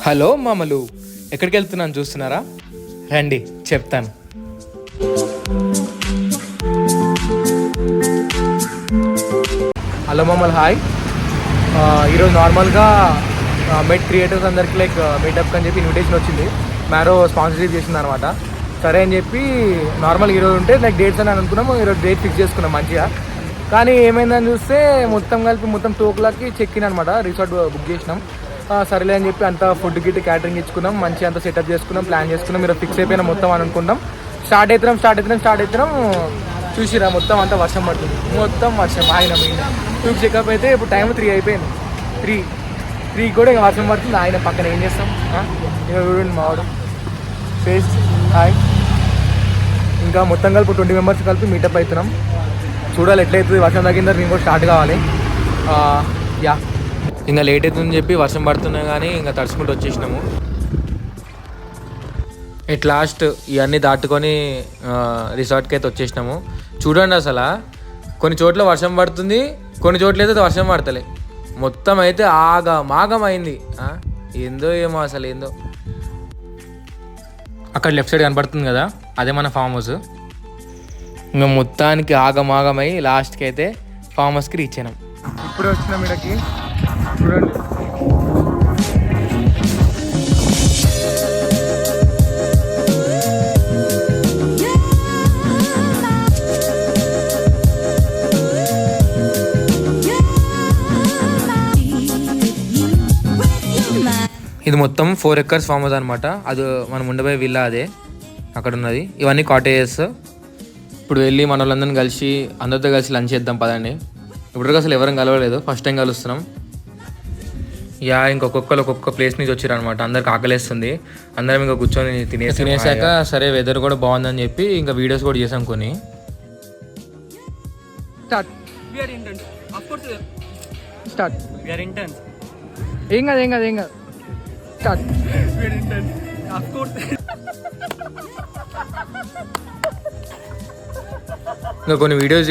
Hello మామలు, ఎక్కడికి వెళ్తున్నాను చూస్తున్నారా? రండి చెప్తాను. హలో మామలు, హాయ్. ఈరోజు నార్మల్గా మెట్ క్రియేటర్స్ అందరికీ మీటప్ అని చెప్పి ఇన్విటేషన్ వచ్చింది. మ్యారో స్పాన్సర్షిప్ చేసింది అనమాట. సరే అని చెప్పి నార్మల్ ఈరోజు ఉంటే డేట్స్ అని అనుకున్నాము. ఈరోజు డేట్ ఫిక్స్ చేసుకున్నాం మంచిగా. కానీ ఏమైందని చూస్తే మొత్తం కలిపి 2 o'clock చెక్ ఇన్ అనమాట. రిసార్ట్ బుక్ చేసినాం. సరేలే అని చెప్పి అంతా ఫుడ్ గిట్ క్యాటరింగ్ ఇచ్చుకున్నాం, మంచిగా అంతా సెటప్ చేసుకున్నాం, ప్లాన్ చేసుకున్నాం. మీరు ఫిక్స్ అయిపోయినా మొత్తం అని అనుకుంటాం. స్టార్ట్ అవుతున్నాం. చూసిరా మొత్తం అంతా వర్షం పడుతుంది, మొత్తం వర్షం. ఆయన 2 చెకప్ అయితే ఇప్పుడు టైం 3 అయిపోయింది. 3 కూడా ఇంకా వర్షం పడుతుంది. ఆయన పక్కన ఏం చేస్తాం? చూడండి మావాడు ఫేస్. హాయ్. ఇంకా మొత్తం కలిపి 20 members కలిపి మీటప్ అవుతున్నాం. చూడాలి ఎట్లయితుంది. వర్షం తగ్గిందా మేము కూడా స్టార్ట్ కావాలి. యా, ఇంకా లేట్ అవుతుందని చెప్పి వర్షం పడుతున్నా కానీ ఇంకా తడుచుకుంటూ వచ్చేసినాము. ఎట్ లాస్ట్ ఇవన్నీ దాటుకొని రిసార్ట్కి అయితే వచ్చేసినాము. చూడండి, అసలు కొన్ని చోట్ల వర్షం పడుతుంది, కొన్ని చోట్ల అయితే వర్షం పడతలే. మొత్తం అయితే మాగం అయింది. ఏందో ఏమో అసలు ఏందో. అక్కడ లెఫ్ట్ సైడ్ కనపడుతుంది కదా, అదే మన ఫామ్ హౌస్. ఇంకా మొత్తానికి ఆగమాగమై లాస్ట్కి అయితే ఫామ్ హౌస్కి రీచ్ అయినాం. ఇప్పుడు వచ్చినాం ఇక్కడికి. చూడండి, ఇది మొత్తం 4 acres ఫామ్ హౌస్ అనమాట. అది మనం ఉండబోయే విల్లా అదే అక్కడ ఉన్నది. ఇవన్నీ కాటేజెస్. ఇప్పుడు వెళ్ళి మన అందరితో కలిసి లంచ్ చేద్దాం పదండి. ఇప్పుడు అసలు ఎవరం కలవలేదు, ఫస్ట్ టైం కలుస్తున్నాం. యా, ఒక్కొక్క ప్లేస్ నుంచి వచ్చారు అనమాట. అందరికి ఆకలేస్తుంది. అందరం ఇంకా కూర్చొని తినేసాక సరే వెదర్ కూడా బాగుందని చెప్పి ఇంకా వీడియోస్ కూడా చేసాం కొన్ని. ఏం కాదు. ఇంకా కొన్ని వీడియోస్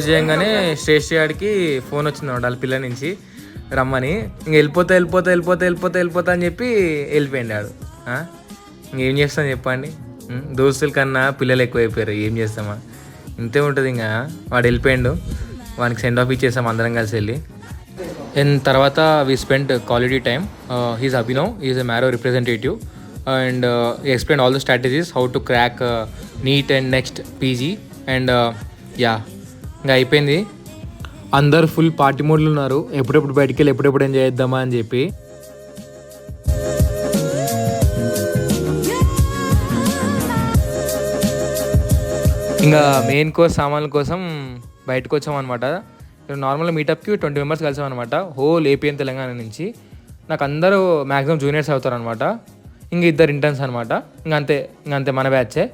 చేయగానే శ్రేష్ఠ గారికి ఫోన్ వచ్చింది అనమాట వాళ్ళ పిల్ల నుంచి రమ్మని. ఇంక వెళ్ళిపోతా అని చెప్పి వెళ్ళిపోయింది. ఇంకేం చేస్తాం చెప్పండి, దోస్తుల కన్నా పిల్లలు ఎక్కువైపోయారు. ఏం చేస్తామా, ఇంతే ఉంటుంది. ఇంకా వాడు వెళ్ళిపోయాడు, వానికి సెండ్ ఆఫ్ ఇచ్చేసాం అందరం కలిసి వెళ్ళి. అండ్ తర్వాత we spend quality time. He's Abhinav, is a marrow representative and explain all the strategies how to crack NEET and next PG. And yeah, ఇంకా అయిపోయింది. అందరు ఫుల్ పార్టీ మోడ్లు ఉన్నారు. ఎప్పుడెప్పుడు బయటికి వెళ్ళి ఎప్పుడెప్పుడు ఎంజాయ్ చేద్దామా అని చెప్పి. ఇంకా మెయిన్ కోర్స్ సామాన్ల కోసం బయటకు వచ్చాం అనమాట. నార్మల్గా మీటప్కి 20 members కలిసాం అనమాట, హోల్ ఏపీ అండ్ తెలంగాణ నుంచి. నాకు అందరూ మ్యాక్సిమం జూనియర్స్ అవుతారు అనమాట. ఇంక 2 interns అనమాట. ఇంకంతే మన బ్యాచే.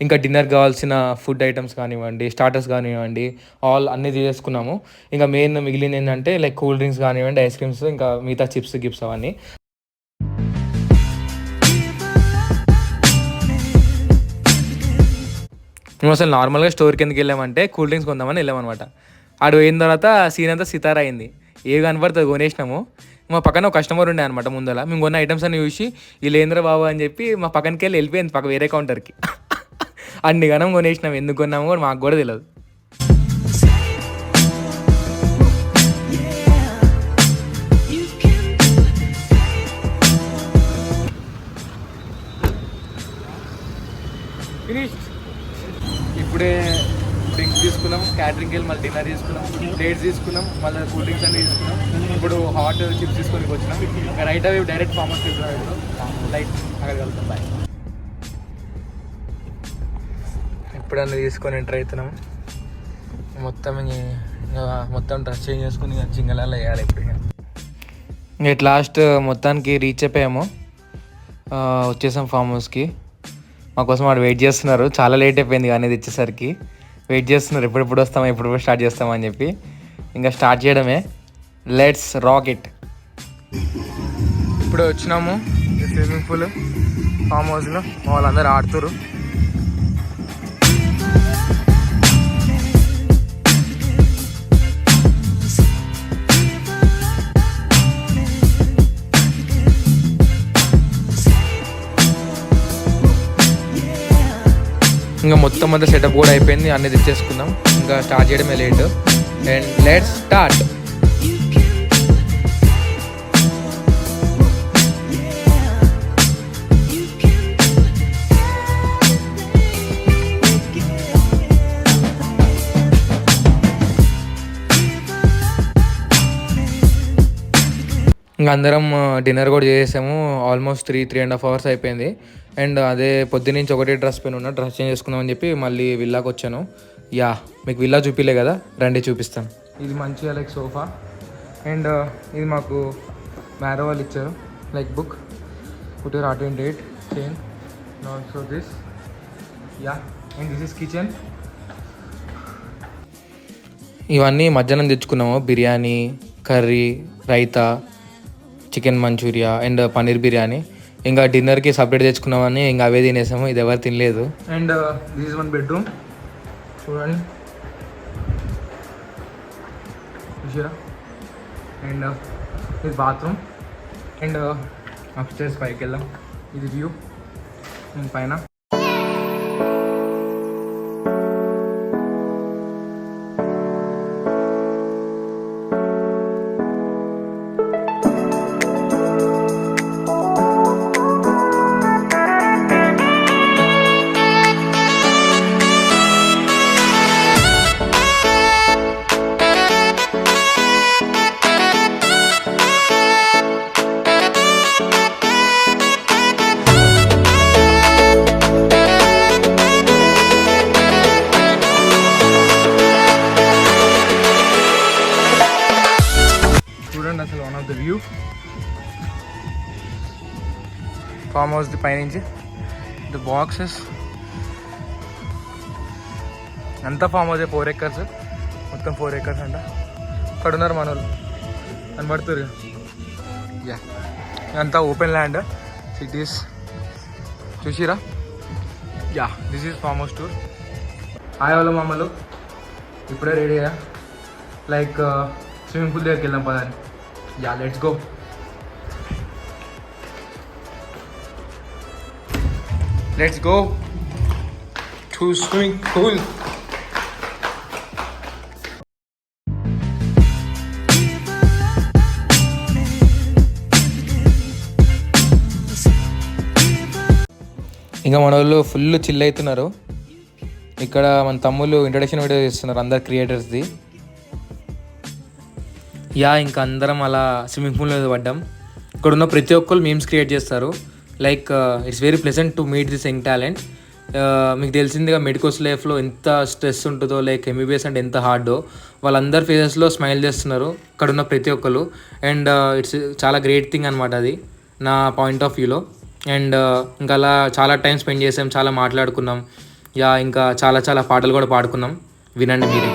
ఇంకా డిన్నర్ కావాల్సిన ఫుడ్ ఐటమ్స్ కానివ్వండి, స్టార్టర్స్ కానివ్వండి, ఆల్ అన్నీ తీసుకున్నాము. ఇంకా మెయిన్ మిగిలింది ఏంటంటే కూల్ డ్రింక్స్ కానివ్వండి, ఐస్ క్రీమ్స్, ఇంకా మిగతా చిప్స్ గిప్స్ అవన్నీ. మేము అసలు నార్మల్గా స్టోర్కి ఎందుకు వెళ్ళామంటే కూల్ డ్రింక్స్ కొందామని వెళ్ళామన్నమాట. ఆడు పోయిన తర్వాత సీన్ అంతా సితారా అయింది. ఏ కనపడుతుంది కొనేసినాము. మా పక్కన ఒక కస్టమర్ ఉండే అనమాట ముందర. మేము కొన్న ఐటమ్స్ అన్ని చూసి వీళ్ళేంద్ర బాబు అని చెప్పి మా పక్కనకి వెళ్ళిపోయింది వేరే కౌంటర్కి. అన్ని గనం కొనేసినాం. ఎందుకు కొన్నామో కూడా మాకు కూడా తెలియదు. ఇప్పుడే డ్రింక్స్ తీసుకున్నాం, క్యాటరింగ్కి వెళ్ళి మళ్ళీ డిన్నర్ తీసుకున్నాం, ప్లేట్స్ తీసుకున్నాం, మళ్ళీ కూల్ డ్రింక్స్ అన్నీ తీసుకున్నాం. ఇప్పుడు హాట్ చిప్స్ తీసుకొని వచ్చినాం. ఇంకా రైట్ అవే డైరెక్ట్ ఫామ్ హౌస్కి వెళ్తున్నాం. లైట్ అక్కడికి వెళ్తాం. బాయ్. ఇప్పుడన్నీ తీసుకొని ఎంటర్ అవుతున్నాం. మొత్తం డ్రెస్ చేంజ్ చేసుకుని జింగలాలో వేయాలి. ఇప్పుడు ఇట్ లాస్ట్ మొత్తానికి రీచ్ అయిపోయాము. వచ్చేసాం ఫామ్ హౌస్కి. మాకోసం వాడు వెయిట్ చేస్తున్నారు. చాలా లేట్ అయిపోయింది కానీ ఇది ఇచ్చేసరికి. వెయిట్ చేస్తున్నారు ఎప్పుడెప్పుడు వస్తామా, ఎప్పుడు స్టార్ట్ చేస్తామని చెప్పి. ఇంకా స్టార్ట్ చేయడమే. Let's rock it. ఇప్పుడు వచ్చినాము స్విమ్మింగ్ పూల్ ఫామ్ హౌస్లో. వాళ్ళందరూ ఆడుతురు. ఇంకా మొత్తం అంతా సెటప్ కూడా అయిపోయింది, అన్నీ తెచ్చేసుకుందాం. ఇంకా స్టార్ట్ చేయడమే లేట్. And let's start. ఇంకా అందరం డిన్నర్ కూడా చేసాము. ఆల్మోస్ట్ 3.5 అవర్స్ అయిపోయింది. అండ్ అదే పొద్దున్నుంచి ఒకటే డ్రెస్ పైన ఉన్నా, డ్రెస్ చేంజ్ చేసుకుందామని చెప్పి మళ్ళీ విల్లాకి వచ్చాను. యా, మీకు విల్లా చూపిలే కదా, రండి చూపిస్తాను. ఇది మంచిగా లైక్ సోఫా. అండ్ ఇది మాకు మ్యారో వాళ్ళు ఇచ్చారు, లైక్ బుక్ కుటీర్ art and date chain. Also this. Yeah, and this is kitchen. ఇవన్నీ మధ్యాహ్నం తెచ్చుకున్నాము. Biryani, curry, raita, chicken Manchuria and paneer biryani. ఇంకా డిన్నర్కి సపరేట్ తెచ్చుకున్నామని ఇంకా అవే తినేసాము. ఇది ఎవరు తినలేదు. అండ్ దిస్ ఇస్ 1 బెడ్రూమ్ చూడండి, చూసారా. అండ్ ఇది బాత్రూమ్. అండ్ అప్స్టైర్స్ పైకి వెళ్దాం. ఇది వ్యూ పైన. అసలు one of the view farm house the పైనుంచి ద బాక్సెస్ అంతా ఫామ్ హౌస్ 4 acres, మొత్తం 4 acres అంట. అక్కడ ఉన్నారు మన వాళ్ళు కనబడుతురు. యా, అంతా ఓపెన్ ల్యాండ్, సిటీస్ చూసిరా. Yeah, this is farm house tour. Hi వాళ్ళు మమ్మల్ని ఇప్పుడే రెడీ అయ్యా, లైక్ స్విమ్మింగ్ పూల్ దగ్గరికి వెళ్దాం పదని. Yeah, let's go. Let's go to swimming pool. ఇంకా మన వాళ్ళు ఫుల్ చిల్ అవుతున్నారు. ఇక్కడ మన తమ్ముళ్ళు ఇంట్రడక్షన్ వీడియో చేస్తున్నారు అందరు క్రియేటర్స్ది. యా, ఇంకా అందరం అలా స్విమ్మింగ్ పూల్ మీద పడ్డాం. ఇక్కడ ఉన్న ప్రతి ఒక్కరు మీమ్స్ క్రియేట్ చేస్తారు. Like it's very pleasant to meet this young talent. మీకు తెలిసిందిగా మెడికల్స్ లైఫ్లో ఎంత స్ట్రెస్ ఉంటుందో, లైక్ ఎంబీబీఎస్ అంటే ఎంత హార్డో, వాళ్ళందరి ఫేసెస్లో స్మైల్ చేస్తున్నారు ఇక్కడ ఉన్న ప్రతి ఒక్కరు. అండ్ ఇట్స్ చాలా గ్రేట్ థింగ్ అనమాట అది నా పాయింట్ ఆఫ్ వ్యూలో. అండ్ ఇంకా అలా చాలా టైం స్పెండ్ చేసాం, చాలా మాట్లాడుకున్నాం. యా, ఇంకా చాలా చాలా పాటలు కూడా పాడుకున్నాం. వినండి మీరే.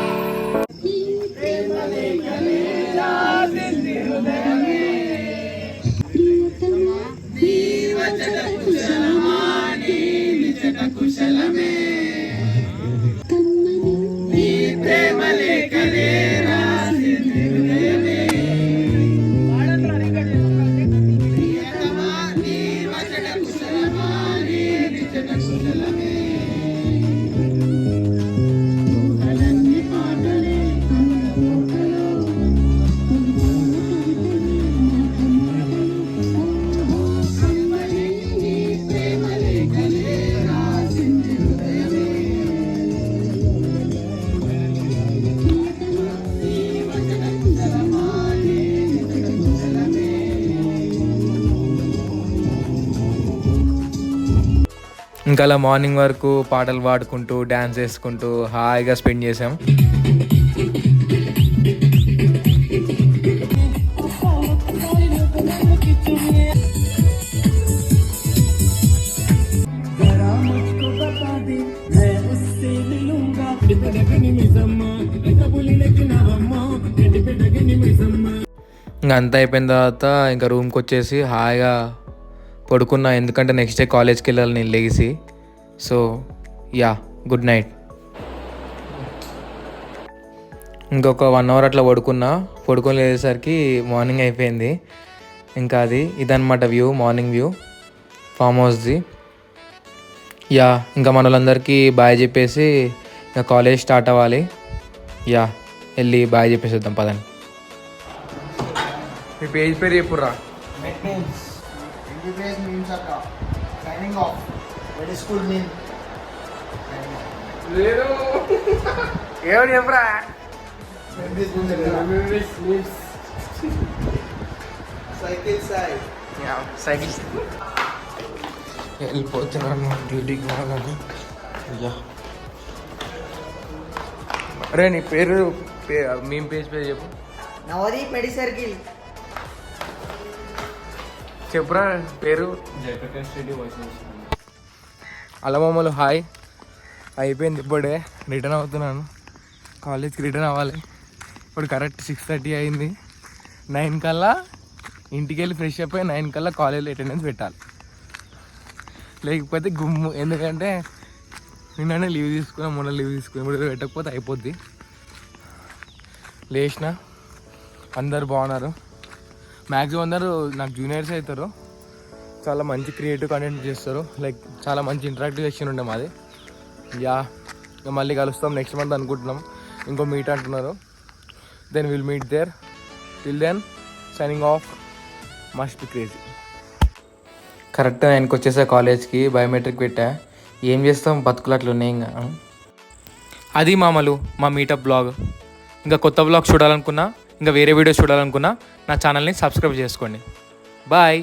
ఇంకా అలా మార్నింగ్ వరకు పాటలు పాడుకుంటూ డ్యాన్స్ వేసుకుంటూ హాయిగా స్పెండ్ చేసాం. ఇంకా అంతా అయిపోయిన తర్వాత ఇంకా రూమ్కి వచ్చేసి హాయిగా పడుకున్నా, ఎందుకంటే నెక్స్ట్ డే కాలేజ్కి వెళ్ళాలి నేను లేచి. So yeah, good night. ఇంకొక 1 hour అట్లా పడుకొని లేచేసరికి మార్నింగ్ అయిపోయింది. ఇంకా ఇదన్నమాట వ్యూ, మార్నింగ్ వ్యూ ఫామ్ హౌస్ది. యా ఇంకా మన వాళ్ళందరికీ బాయ్ చెప్పేసి ఇంకా కాలేజ్ స్టార్ట్ అవ్వాలి. యా వెళ్ళి బాయ్ చెప్పేసి వద్దాం పదండి. మీ పేజ్ పేరు చెప్పుర్రా. లేదు ఏమని చెప్పరా సైకిల్ వెళ్ళిపోతున్నాను డ్యూటీకి వాళ్ళని. అరే నీ పేరు మేము పేజ్ పేరు చెప్పు. నవదీప్ మెడి సర్కిల్ చెప్పురా పేరు. జయప్రకాష్ రెడ్డి వాయిస్. అలమమ్మలు హాయ్. అయిపోయింది ఇప్పుడే రిటర్న్ అవుతున్నాను. కాలేజ్కి రిటర్న్ అవ్వాలి. ఇప్పుడు కరెక్ట్ 6:30 అయింది. 9 కల్లా ఇంటికి వెళ్ళి ఫ్రెష్ అయిపోయి 9 కల్లా కాలేజ్లో అటెండెన్స్ పెట్టాలి. లేకపోతే గుమ్ము. ఎందుకంటే నిన్ననే లీవ్ తీసుకున్నా, మొన్న లీవ్ తీసుకున్నా. ఇప్పుడు పెట్టకపోతే అయిపోద్ది. లేచిన అందరు బాగున్నారు. మ్యాక్సిమం అందరూ నాకు జూనియర్స్ అవుతారు. చాలా మంచి క్రియేటివ్ కంటెంట్ చేస్తారు. లైక్ చాలా మంచి ఇంటరాక్టివ్ సెక్షన్ ఉండే మాది. యా ఇంకా మళ్ళీ కలుస్తాం నెక్స్ట్ మంత్ అనుకుంటున్నాం. ఇంకో మీట్ అంటున్నారు. Then will meet there. Till then signing off. Must be crazy. కరెక్ట్గా 9కి వచ్చేసా కాలేజ్కి. బయోమెట్రిక్ పెట్టా. ఏం చేస్తాం, బతుకులు అట్లా ఉన్నాయి. ఇంకా అది మామలు మా మీటప్ బ్లాగ్. ఇంకా కొత్త బ్లాగ్ చూడాలనుకున్నా, ఇంకా వేరే వీడియోస్ చూడాలనుకున్నా నా ఛానల్ని సబ్స్క్రైబ్ చేసుకోండి. బాయ్.